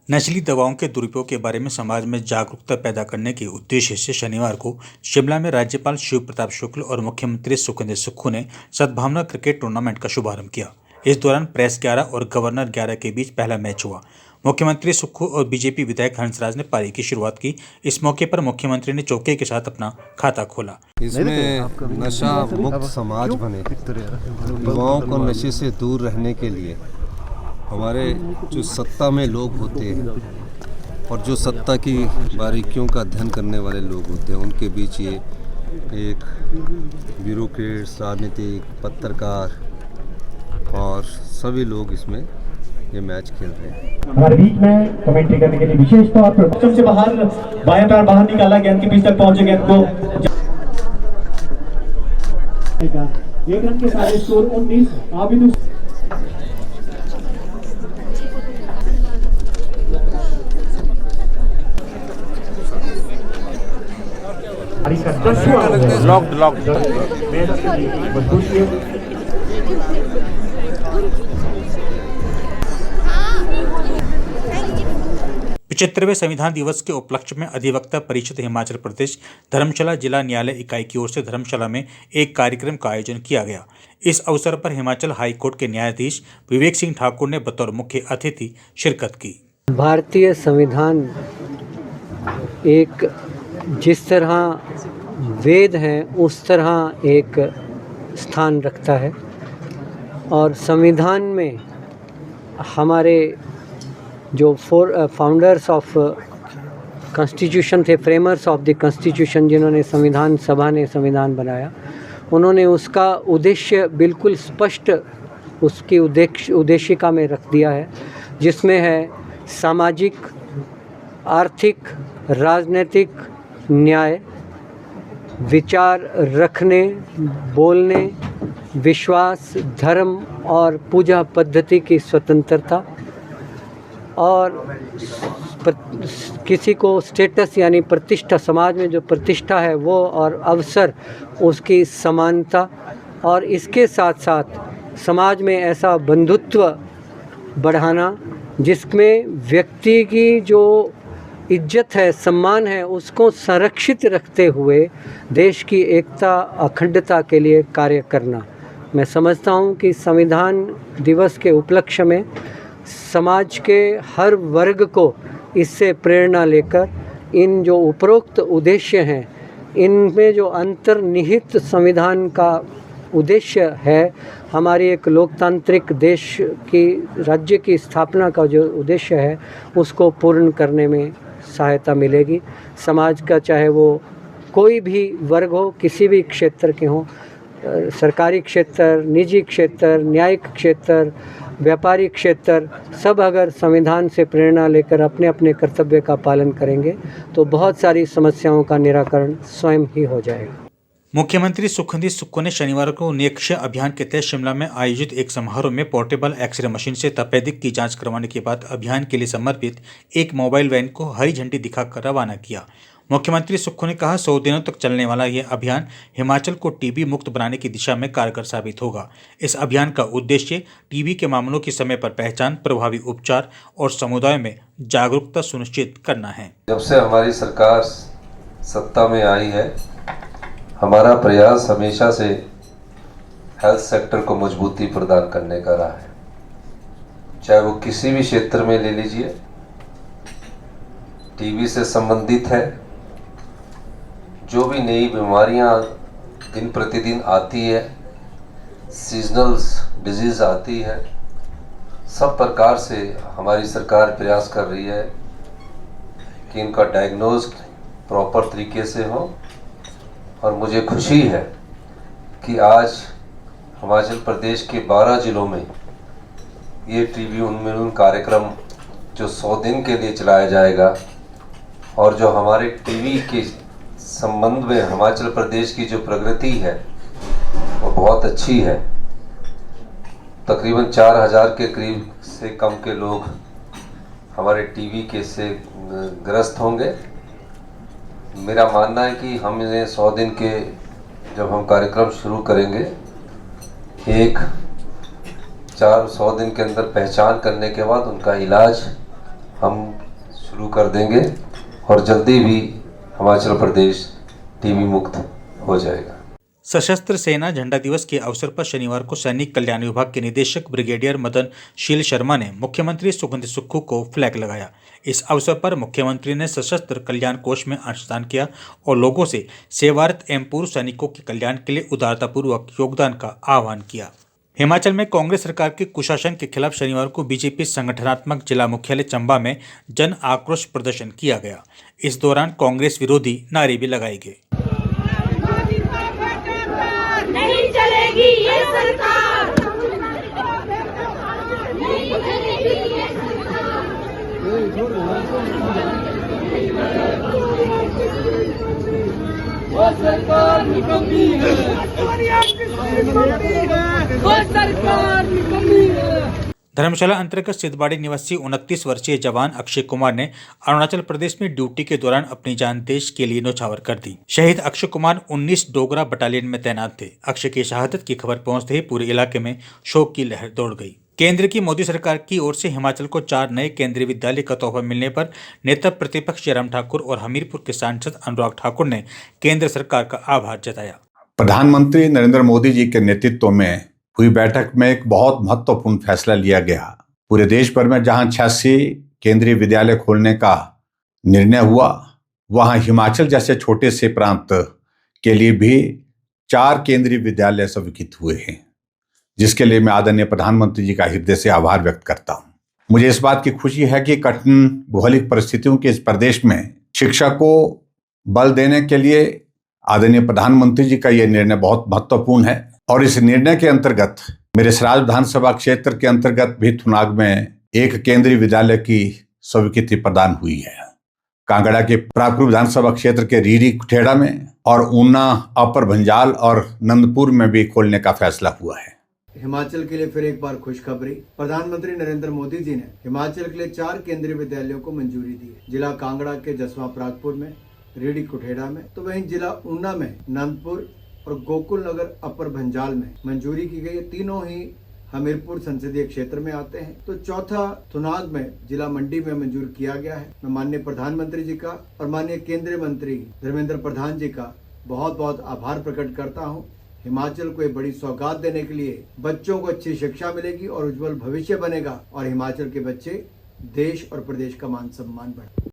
नशीली दवाओं के दुरुपयोग के बारे में समाज में जागरूकता पैदा करने के उद्देश्य से शनिवार को शिमला में राज्यपाल शिव प्रताप शुक्ल और मुख्यमंत्री सुखेंद्र सुक्खू ने सद्भावना क्रिकेट टूर्नामेंट का शुभारंभ किया। इस दौरान प्रेस 11 और गवर्नर 11 के बीच पहला मैच हुआ। मुख्यमंत्री सुक्खू और बीजेपी विधायक हंसराज ने पारी की शुरुआत की। इस मौके पर मुख्यमंत्री ने चौके के साथ अपना खाता खोला। इसमें नशा मुक्त समाज बने, युवाओं को नशे से दूर रहने के लिए हमारे जो सत्ता में लोग होते हैं और जो सत्ता की बारीकियों का अध्ययन करने वाले लोग होते हैं, उनके बीच ये एक ब्यूरोक्रेट्स, राजनीतिक, पत्रकार और सभी लोग इसमें ये मैच खेल रहे हैं। हमारे बीच में कमेंट्री करने के लिए विशेष तौर पर सबसे बाहर बाएं पैर बाहर निकाला, गेंद के बीच तक पहुंचे, गेंद को एक रन के साथ स्कोर 19। आबिद लॉक्ड 75वें संविधान दिवस के उपलक्ष्य में अधिवक्ता परिषद हिमाचल प्रदेश धर्मशाला जिला न्यायालय इकाई की ओर से धर्मशाला में एक कार्यक्रम का आयोजन किया गया। इस अवसर पर हिमाचल हाई कोर्ट के न्यायाधीश विवेक सिंह ठाकुर ने बतौर मुख्य अतिथि शिरकत की। भारतीय संविधान एक जिस तरह वेद हैं उस तरह एक स्थान रखता है और संविधान में हमारे जो फाउंडर्स ऑफ कॉन्स्टिट्यूशन थे, फ्रेमर्स ऑफ द कॉन्स्टिट्यूशन, जिन्होंने संविधान सभा ने संविधान बनाया, उन्होंने उसका उद्देश्य बिल्कुल स्पष्ट उसकी उद्देशिका में रख दिया है, जिसमें है सामाजिक, आर्थिक, राजनीतिक न्याय, विचार रखने, बोलने, विश्वास, धर्म और पूजा पद्धति की स्वतंत्रता और किसी को स्टेटस यानी प्रतिष्ठा, समाज में जो प्रतिष्ठा है वो और अवसर उसकी समानता, और इसके साथ साथ समाज में ऐसा बंधुत्व बढ़ाना जिसमें व्यक्ति की जो इज्जत है, सम्मान है, उसको संरक्षित रखते हुए देश की एकता, अखंडता के लिए कार्य करना। मैं समझता हूँ कि संविधान दिवस के उपलक्ष्य में समाज के हर वर्ग को इससे प्रेरणा लेकर इन जो उपरोक्त उद्देश्य हैं, इनमें जो अंतर्निहित संविधान का उद्देश्य है, हमारी एक लोकतांत्रिक देश की राज्य की स्थापना का जो उद्देश्य है, उसको पूर्ण करने में सहायता मिलेगी। समाज का चाहे वो कोई भी वर्ग हो, किसी भी क्षेत्र के हों, सरकारी क्षेत्र, निजी क्षेत्र, न्यायिक क्षेत्र, व्यापारिक क्षेत्र, सब अगर संविधान से प्रेरणा लेकर अपने अपने कर्तव्य का पालन करेंगे तो बहुत सारी समस्याओं का निराकरण स्वयं ही हो जाएगा। मुख्यमंत्री सुखेंद्र सुक्खू ने शनिवार को निरीक्षण अभियान के तहत शिमला में आयोजित एक समारोह में पोर्टेबल एक्सरे मशीन से तपेदिक की जांच करवाने के बाद अभियान के लिए समर्पित एक मोबाइल वैन को हरी झंडी दिखाकर रवाना किया। मुख्यमंत्री सुक्खू ने कहा, 100 दिनों तक चलने वाला यह अभियान हिमाचल को टीबी मुक्त बनाने की दिशा में कारगर साबित होगा। इस अभियान का उद्देश्य टीबी के मामलों की समय पर पहचान, प्रभावी उपचार और समुदाय में जागरूकता सुनिश्चित करना है। जब से हमारी सरकार सत्ता में आई है, हमारा प्रयास हमेशा से हेल्थ सेक्टर को मजबूती प्रदान करने का रहा है। चाहे वो किसी भी क्षेत्र में ले लीजिए, टीबी से संबंधित है, जो भी नई बीमारियां दिन प्रतिदिन आती है, सीजनल डिजीज आती है, सब प्रकार से हमारी सरकार प्रयास कर रही है कि इनका डायग्नोज प्रॉपर तरीके से हो। और मुझे खुशी है कि आज हिमाचल प्रदेश के 12 जिलों में ये टीबी उन्मूलन कार्यक्रम जो 100 दिन के लिए चलाया जाएगा, और जो हमारे टीबी के संबंध में हिमाचल प्रदेश की जो प्रगति है वो बहुत अच्छी है। तकरीबन 4000 के करीब से कम के लोग हमारे टीबी के से ग्रस्त होंगे। मेरा मानना है कि हम इन्हें 100 दिन के जब हम कार्यक्रम शुरू करेंगे, एक 400 दिन के अंदर पहचान करने के बाद उनका इलाज हम शुरू कर देंगे और जल्दी भी हिमाचल प्रदेश टीबी मुक्त हो जाएगा। सशस्त्र सेना झंडा दिवस के अवसर पर शनिवार को सैनिक कल्याण विभाग के निदेशक ब्रिगेडियर मदन शील शर्मा ने मुख्यमंत्री सुखविंदर सुक्खू को फ्लैग लगाया। इस अवसर पर मुख्यमंत्री ने सशस्त्र कल्याण कोष में अंशदान किया और लोगों से सेवारत एवं पूर्व सैनिकों के कल्याण के लिए उदारतापूर्वक योगदान का आह्वान किया। हिमाचल में कांग्रेस सरकार के कुशासन के खिलाफ शनिवार को बीजेपी संगठनात्मक जिला मुख्यालय चंबा में जन आक्रोश प्रदर्शन किया गया। इस दौरान कांग्रेस विरोधी नारे भी लगाए गए। नहीं चलेगी ये सरकार, नहीं चलेगी ये वो सरकार निकम्मी है, वो सरकार निकम्मी है। धर्मशाला अंतर्गत सिद्धबाड़ी निवासी 29 वर्षीय जवान अक्षय कुमार ने अरुणाचल प्रदेश में ड्यूटी के दौरान अपनी जान देश के लिए न्यौछावर कर दी। शहीद अक्षय कुमार 19 डोगरा बटालियन में तैनात थे। अक्षय की शहादत की खबर पहुंचते ही पूरे इलाके में शोक की लहर दौड़ गई। केंद्र की मोदी सरकार की ओर से हिमाचल को 4 नए केंद्रीय विद्यालय का तोहफा मिलने पर नेता प्रतिपक्ष जयराम ठाकुर और हमीरपुर के सांसद अनुराग ठाकुर ने केंद्र सरकार का आभार जताया। प्रधानमंत्री नरेंद्र मोदी जी के नेतृत्व में हुई बैठक में एक बहुत महत्वपूर्ण फैसला लिया गया। पूरे देश भर में जहां 86 केंद्रीय विद्यालय खोलने का निर्णय हुआ, वहां हिमाचल जैसे छोटे से प्रांत के लिए भी 4 केंद्रीय विद्यालय स्वीकृत हुए हैं, जिसके लिए मैं आदरणीय प्रधानमंत्री जी का हृदय से आभार व्यक्त करता हूं। मुझे इस बात की खुशी है कि कठिन भौगोलिक परिस्थितियों के इस प्रदेश में शिक्षा को बल देने के लिए आदरणीय प्रधानमंत्री जी का यह निर्णय बहुत महत्वपूर्ण है। और इस निर्णय के अंतर्गत मेरे सराज विधानसभा क्षेत्र के अंतर्गत भी थुनाग में एक केंद्रीय विद्यालय की स्वीकृति प्रदान हुई है। कांगड़ा के प्रागपुर विधानसभा क्षेत्र के रीरी कुठेड़ा में और ऊना, अपर भंजाल और नंदपुर में भी खोलने का फैसला हुआ है। हिमाचल के लिए फिर एक बार खुशखबरी। प्रधानमंत्री नरेंद्र मोदी जी ने हिमाचल के लिए 4 केंद्रीय विद्यालयों को मंजूरी दी है। जिला कांगड़ा के जसवा प्रागपुर में, रीडी कुठेड़ा में, तो वहीं जिला ऊना में नंदपुर और गोकुल नगर अपर भंजाल में मंजूरी की गई है। तीनों ही हमीरपुर संसदीय क्षेत्र में आते हैं। तो चौथा थुनाग में जिला मंडी में मंजूर किया गया है। मैं माननीय प्रधानमंत्री जी का और माननीय केंद्रीय मंत्री धर्मेंद्र प्रधान जी का बहुत बहुत आभार प्रकट करता हूं। हिमाचल को एक बड़ी सौगात देने के लिए बच्चों को अच्छी शिक्षा मिलेगी और उज्जवल भविष्य बनेगा और हिमाचल के बच्चे देश और प्रदेश का मान सम्मान बढ़ेगा।